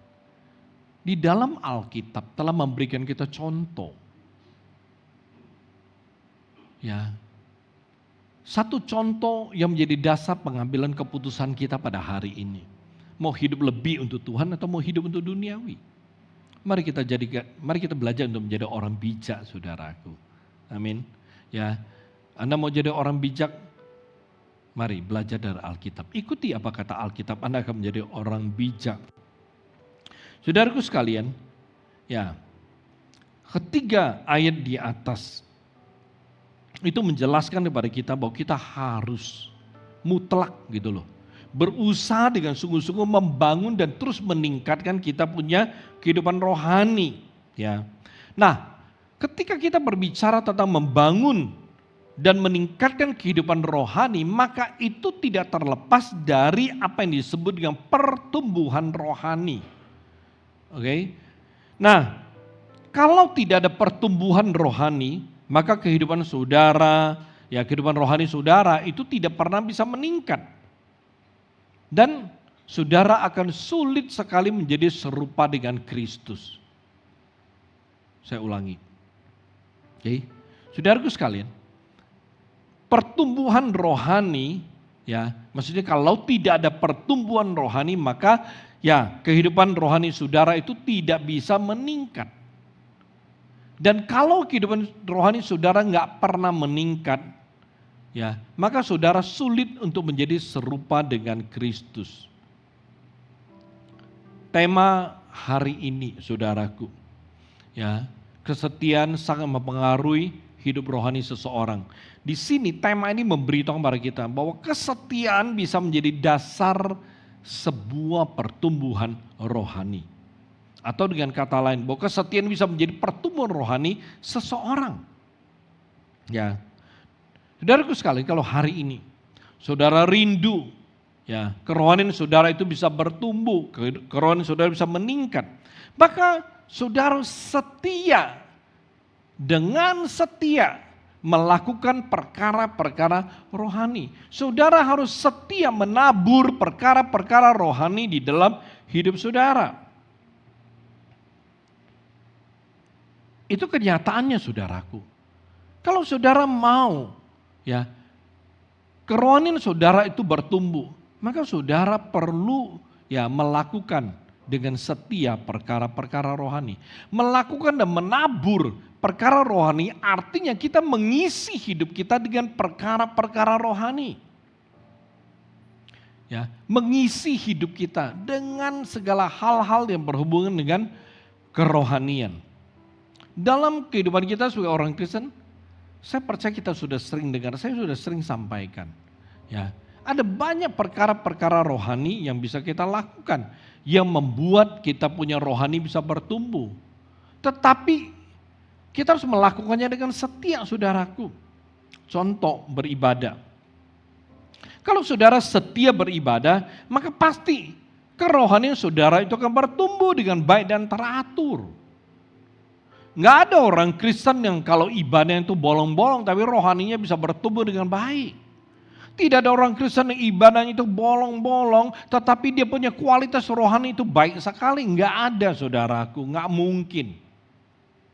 di dalam Alkitab telah memberikan kita contoh. Ya, satu contoh yang menjadi dasar pengambilan keputusan kita pada hari ini. Mau hidup lebih untuk Tuhan atau mau hidup untuk duniawi. Mari kita belajar untuk menjadi orang bijak, saudaraku. Amin. Ya, Anda mau jadi orang bijak, mari belajar dari Alkitab. Ikuti apa kata Alkitab, Anda akan menjadi orang bijak. Saudaraku sekalian, ya, ketiga ayat di atas itu menjelaskan kepada kita bahwa kita harus mutlak gitu loh. Berusaha dengan sungguh-sungguh membangun dan terus meningkatkan kita punya kehidupan rohani. Ya. Nah, ketika kita berbicara tentang membangun dan meningkatkan kehidupan rohani, maka itu tidak terlepas dari apa yang disebut dengan pertumbuhan rohani. Oke. Nah, kalau tidak ada pertumbuhan rohani, maka kehidupan saudara, ya kehidupan rohani saudara itu tidak pernah bisa meningkat. Dan saudara akan sulit sekali menjadi serupa dengan Kristus. Saya ulangi. Oke. Saudaraku sekalian, pertumbuhan rohani, ya maksudnya kalau tidak ada pertumbuhan rohani, maka ya kehidupan rohani saudara itu tidak bisa meningkat. Dan kalau kehidupan rohani saudara nggak pernah meningkat, ya, maka saudara sulit untuk menjadi serupa dengan Kristus. Tema hari ini, saudaraku, ya, kesetiaan sangat mempengaruhi hidup rohani seseorang. Di sini tema ini memberitahu kepada kita bahwa kesetiaan bisa menjadi dasar sebuah pertumbuhan rohani. Atau dengan kata lain, bahwa kesetiaan bisa menjadi pertumbuhan rohani seseorang. Ya, saudaraku sekalian, kalau hari ini saudara rindu, ya, kerohanian saudara itu bisa bertumbuh, kerohanian saudara bisa meningkat, maka saudara setia dengan setia melakukan perkara-perkara rohani. Saudara harus setia menabur perkara-perkara rohani di dalam hidup saudara. Itu kenyataannya, saudaraku. Kalau saudara mau, ya, kerohanian saudara itu bertumbuh, maka saudara perlu ya melakukan dengan setia perkara-perkara rohani. Melakukan dan menabur perkara rohani artinya kita mengisi hidup kita dengan perkara-perkara rohani. Ya, mengisi hidup kita dengan segala hal-hal yang berhubungan dengan kerohanian. Dalam kehidupan kita sebagai orang Kristen, saya percaya kita sudah sering dengar, saya sudah sering sampaikan. Ya, ada banyak perkara-perkara rohani yang bisa kita lakukan, yang membuat kita punya rohani bisa bertumbuh. Tetapi kita harus melakukannya dengan setia, saudaraku. Contoh, beribadah. Kalau saudara setia beribadah, maka pasti kerohanian saudara itu akan bertumbuh dengan baik dan teratur. Nggak ada orang Kristen yang kalau ibadahnya itu bolong-bolong tapi rohaninya bisa bertumbuh dengan baik. Tidak ada orang Kristen yang ibadahnya itu bolong-bolong tetapi dia punya kualitas rohani itu baik sekali. Nggak ada, saudaraku, nggak mungkin.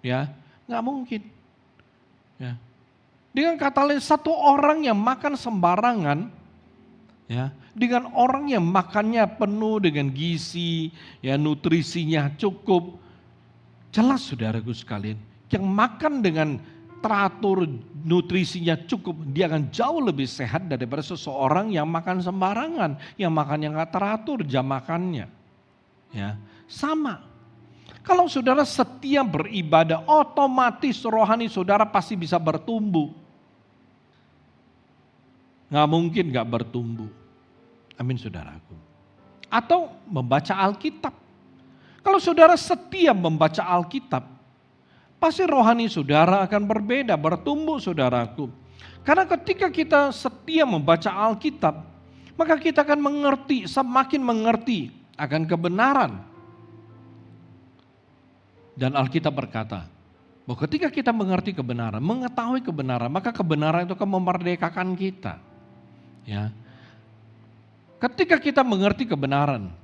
Ya, nggak mungkin. Ya. Dengan kata lain, satu orang yang makan sembarangan, ya, dengan orang yang makannya penuh dengan gizi, ya, nutrisinya cukup. Jelas, saudaraku sekalian, yang makan dengan teratur, nutrisinya cukup, dia akan jauh lebih sehat daripada seseorang yang makan sembarangan, yang makannya nggak teratur jam makannya. Ya, sama. Kalau saudara setia beribadah, otomatis rohani saudara pasti bisa bertumbuh. Nggak mungkin nggak bertumbuh. Amin, saudaraku. atau membaca Alkitab. Kalau saudara setia membaca Alkitab, pasti rohani saudara akan berbeda, bertumbuh saudaraku. Karena ketika kita setia membaca Alkitab, maka kita akan mengerti, semakin mengerti akan kebenaran. Dan Alkitab berkata, bahwa ketika kita mengerti kebenaran, mengetahui kebenaran, maka kebenaran itu akan memerdekakan kita. Ya. Ketika kita mengerti kebenaran,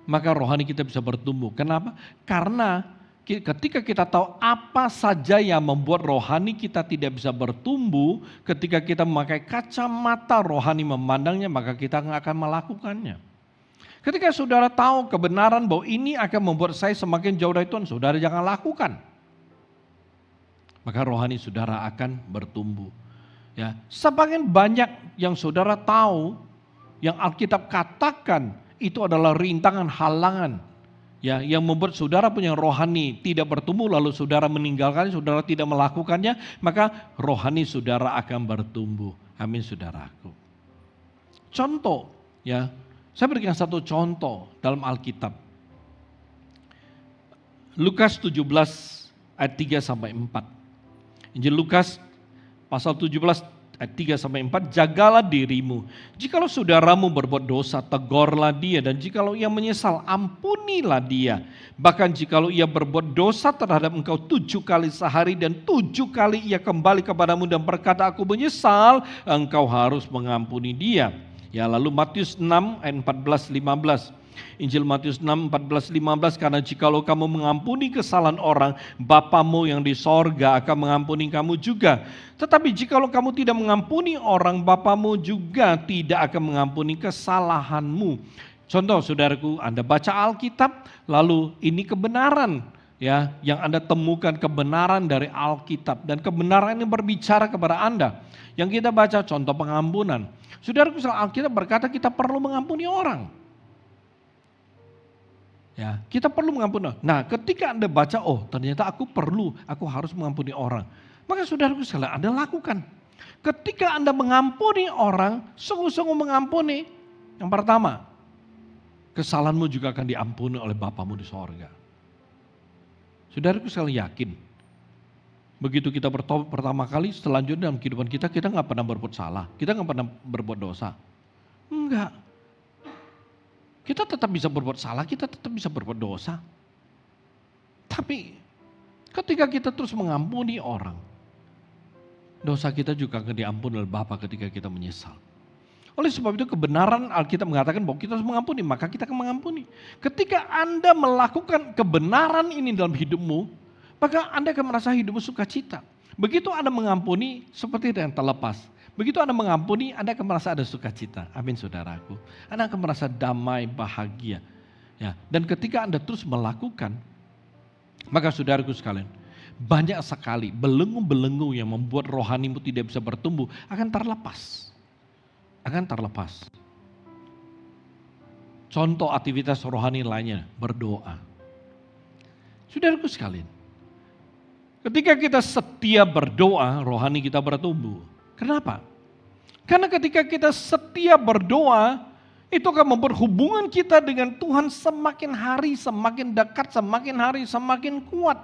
maka rohani kita bisa bertumbuh. Kenapa? Karena ketika kita tahu apa saja yang membuat rohani kita tidak bisa bertumbuh, ketika kita memakai kacamata rohani memandangnya, maka kita akan melakukannya. Ketika saudara tahu kebenaran bahwa ini akan membuat saya semakin jauh dari Tuhan, saudara jangan lakukan. Maka rohani saudara akan bertumbuh. Ya, semakin banyak yang saudara tahu, yang Alkitab katakan itu adalah rintangan, halangan, ya, yang membuat saudara punya rohani tidak bertumbuh, lalu saudara meninggalkannya, saudara tidak melakukannya, maka rohani saudara akan bertumbuh. Amin saudaraku. Contoh, ya, saya berikan satu contoh dalam Alkitab. Lukas 17 ayat 3 sampai 4. Injil Lukas pasal 17 ayat 3 sampai 4, jagalah dirimu. Jikalau saudaramu berbuat dosa, tegurlah dia, dan jikalau ia menyesal, ampunilah dia. Bahkan jikalau ia berbuat dosa terhadap engkau 7 kali sehari dan 7 kali ia kembali kepadamu dan berkata, aku menyesal, engkau harus mengampuni dia. Ya, lalu Matius 6 ayat 14-15. Injil Matius 6, 14-15, karena jikalau kamu mengampuni kesalahan orang, Bapamu yang di sorga akan mengampuni kamu juga. Tetapi jikalau kamu tidak mengampuni orang, Bapamu juga tidak akan mengampuni kesalahanmu. Contoh saudaraku, Anda baca Alkitab, lalu ini kebenaran, ya, yang Anda temukan kebenaran dari Alkitab, dan kebenaran ini berbicara kepada Anda. Yang kita baca contoh pengampunan. Saudaraku, Alkitab berkata kita perlu mengampuni orang. Ya, kita perlu mengampuni. Nah, ketika Anda baca, oh ternyata aku harus mengampuni orang. Maka saudaraku sekalian, Anda lakukan. Ketika Anda mengampuni orang, sungguh-sungguh mengampuni. Yang pertama, kesalahanmu juga akan diampuni oleh Bapamu di sorga. Saudaraku sekalian yakin, begitu kita bertobat pertama kali, selanjutnya dalam kehidupan kita nggak pernah berbuat salah, kita nggak pernah berbuat dosa. Enggak. Kita tetap bisa berbuat salah, kita tetap bisa berbuat dosa. Tapi ketika kita terus mengampuni orang, dosa kita juga akan diampuni oleh Bapa ketika kita menyesal. Oleh sebab itu kebenaran Alkitab mengatakan bahwa kita harus mengampuni, maka kita akan mengampuni. Ketika Anda melakukan kebenaran ini dalam hidupmu, maka Anda akan merasa hidupmu sukacita. Begitu Anda mengampuni, seperti yang terlepas. Begitu Anda mengampuni, Anda akan merasa ada sukacita. Amin saudaraku. Anda akan merasa damai, bahagia. Ya, dan ketika Anda terus melakukan, maka saudaraku sekalian, banyak sekali belenggu-belenggu yang membuat rohanimu tidak bisa bertumbuh akan terlepas. Akan terlepas. Contoh aktivitas rohani lainnya, berdoa. Saudaraku sekalian, ketika kita setia berdoa, rohani kita bertumbuh. Kenapa? Karena ketika kita setia berdoa, itu akan membuat hubungan kita dengan Tuhan semakin hari semakin dekat, semakin hari semakin kuat.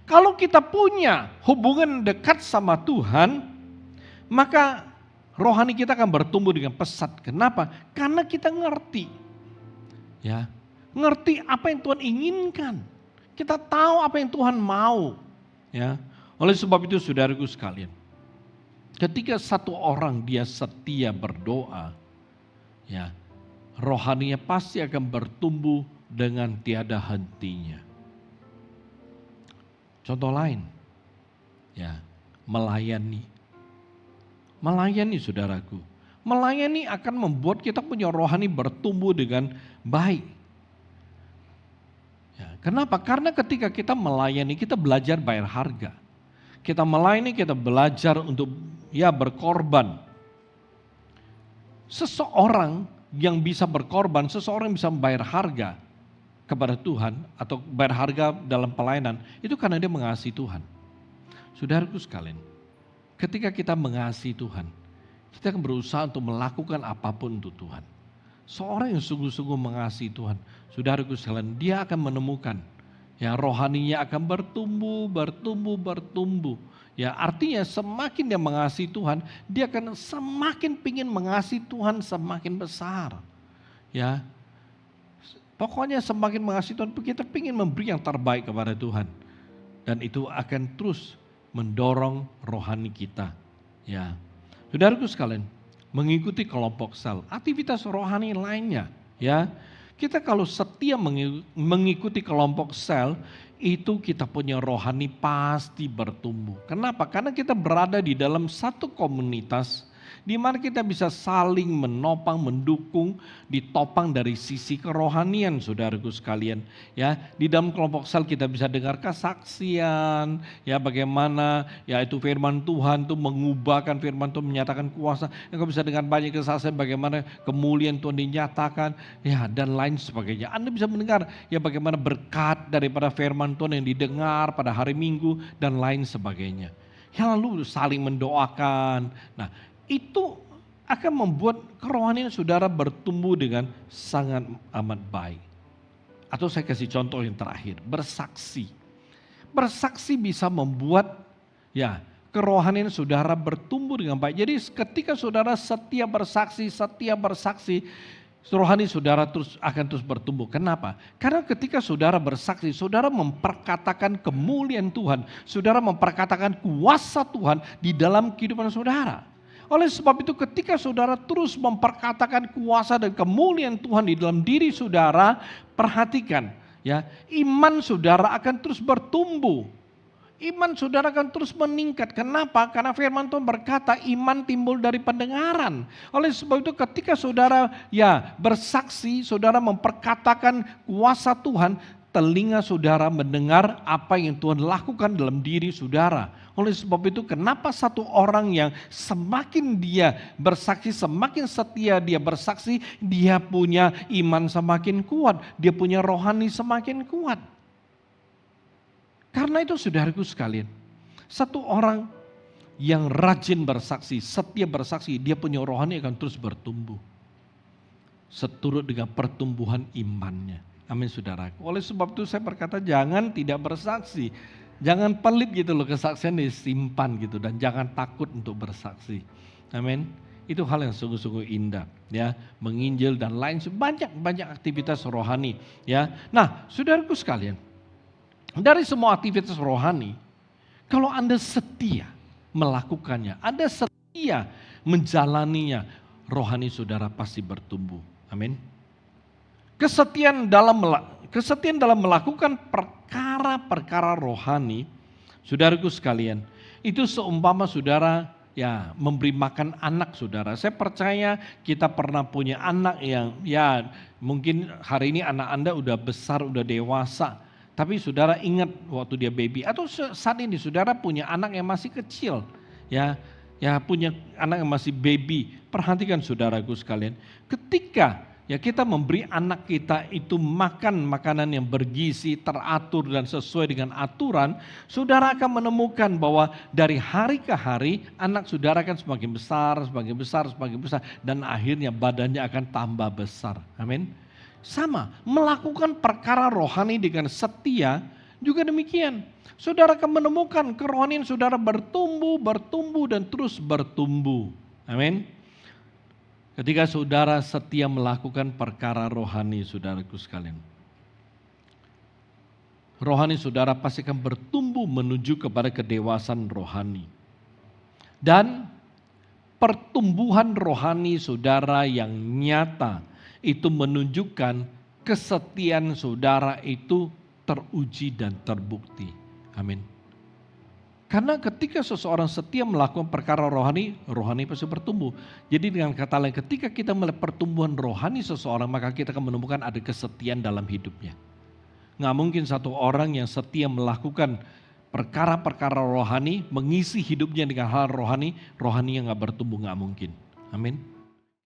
Kalau kita punya hubungan dekat sama Tuhan, maka rohani kita akan bertumbuh dengan pesat. Kenapa? Karena kita ngerti. Ya, ngerti apa yang Tuhan inginkan. Kita tahu apa yang Tuhan mau. Ya, oleh sebab itu saudaraku sekalian, ketika satu orang dia setia berdoa, ya, rohaninya pasti akan bertumbuh dengan tiada hentinya. Contoh lain, ya, melayani. Melayani saudaraku. Melayani akan membuat kita punya rohani bertumbuh dengan baik. Ya, kenapa? Karena ketika kita melayani, kita belajar bayar harga. Kita melayani, kita belajar untuk berkorban. Seseorang yang bisa berkorban, seseorang yang bisa membayar harga kepada Tuhan atau bayar harga dalam pelayanan, itu karena dia mengasihi Tuhan. Saudaraku sekalian, ketika kita mengasihi Tuhan, kita akan berusaha untuk melakukan apapun untuk Tuhan. Seorang yang sungguh-sungguh mengasihi Tuhan, saudaraku sekalian, dia akan menemukan ya rohaninya akan bertumbuh. Ya, artinya semakin dia mengasihi Tuhan, dia akan semakin pingin mengasihi Tuhan semakin besar. Ya, pokoknya semakin mengasihi Tuhan, kita pingin memberi yang terbaik kepada Tuhan. Dan itu akan terus mendorong rohani kita. Ya, saudaraku sekalian, mengikuti kelompok sel, aktivitas rohani lainnya, ya. Kita kalau setia mengikuti kelompok sel, itu kita punya rohani pasti bertumbuh. Kenapa? Karena kita berada di dalam satu komunitas di mana kita bisa saling menopang, mendukung, ditopang dari sisi kerohanian, saudaraku sekalian. Ya, di dalam kelompok sel kita bisa dengar kesaksian, ya bagaimana ya itu firman Tuhan itu mengubahkan, firman Tuhan menyatakan kuasa. Engkau bisa dengar banyak kesaksian bagaimana kemuliaan Tuhan dinyatakan, ya dan lain sebagainya. Anda bisa mendengar ya bagaimana berkat daripada firman Tuhan yang didengar pada hari Minggu dan lain sebagainya. Ya lalu saling mendoakan. Nah, itu akan membuat kerohanian saudara bertumbuh dengan sangat amat baik. Atau saya kasih contoh yang terakhir, bersaksi. Bersaksi bisa membuat ya kerohanian saudara bertumbuh dengan baik. Jadi ketika saudara setia bersaksi, rohani saudara akan terus bertumbuh. Kenapa? Karena ketika saudara bersaksi, saudara memperkatakan kemuliaan Tuhan, saudara memperkatakan kuasa Tuhan di dalam kehidupan saudara. Oleh sebab itu ketika saudara terus memperkatakan kuasa dan kemuliaan Tuhan di dalam diri saudara, perhatikan ya, iman saudara akan terus bertumbuh. Iman saudara akan terus meningkat. Kenapa? Karena firman Tuhan berkata iman timbul dari pendengaran. Oleh sebab itu ketika saudara ya bersaksi, saudara memperkatakan kuasa Tuhan, telinga saudara mendengar apa yang Tuhan lakukan dalam diri saudara. Oleh sebab itu kenapa satu orang yang semakin dia bersaksi, semakin setia dia bersaksi, dia punya iman semakin kuat, dia punya rohani semakin kuat. Karena itu saudaraku sekalian, satu orang yang rajin bersaksi, setia bersaksi, dia punya rohani akan terus bertumbuh. Seturut dengan pertumbuhan imannya. Amin saudaraku. Oleh sebab itu saya berkata jangan tidak bersaksi. Jangan pelit gitu loh, kesaksian disimpan gitu, dan jangan takut untuk bersaksi. Amin. Itu hal yang sungguh-sungguh indah ya, menginjil dan lain banyak aktivitas rohani ya. Nah, saudaraku sekalian, dari semua aktivitas rohani, kalau Anda setia melakukannya, Anda setia menjalaninya, rohani saudara pasti bertumbuh. Amin. Kesetiaan dalam melakukan perkara-perkara rohani, saudaraku sekalian, itu seumpama saudara ya memberi makan anak saudara. Saya percaya kita pernah punya anak yang ya mungkin hari ini anak Anda udah besar, udah dewasa. Tapi saudara ingat waktu dia baby, atau saat ini saudara punya anak yang masih kecil, ya punya anak yang masih baby. Perhatikan saudaraku sekalian, ketika ya kita memberi anak kita itu makan makanan yang bergizi, teratur dan sesuai dengan aturan, saudara akan menemukan bahwa dari hari ke hari anak saudara akan semakin besar, dan akhirnya badannya akan tambah besar. Amin. Sama, melakukan perkara rohani dengan setia juga demikian. Saudara akan menemukan kerohanian saudara bertumbuh dan terus bertumbuh. Amin. Ketika saudara setia melakukan perkara rohani, saudaraku sekalian, rohani saudara pasti akan bertumbuh menuju kepada kedewasaan rohani. Dan pertumbuhan rohani saudara yang nyata itu menunjukkan kesetiaan saudara itu teruji dan terbukti. Amin. Karena ketika seseorang setia melakukan perkara rohani, rohani pasti bertumbuh. Jadi dengan kata lain, ketika kita melihat pertumbuhan rohani seseorang, maka kita akan menemukan ada kesetiaan dalam hidupnya. Nggak mungkin satu orang yang setia melakukan perkara-perkara rohani, mengisi hidupnya dengan hal rohani, rohani yang nggak bertumbuh, nggak mungkin. Amin.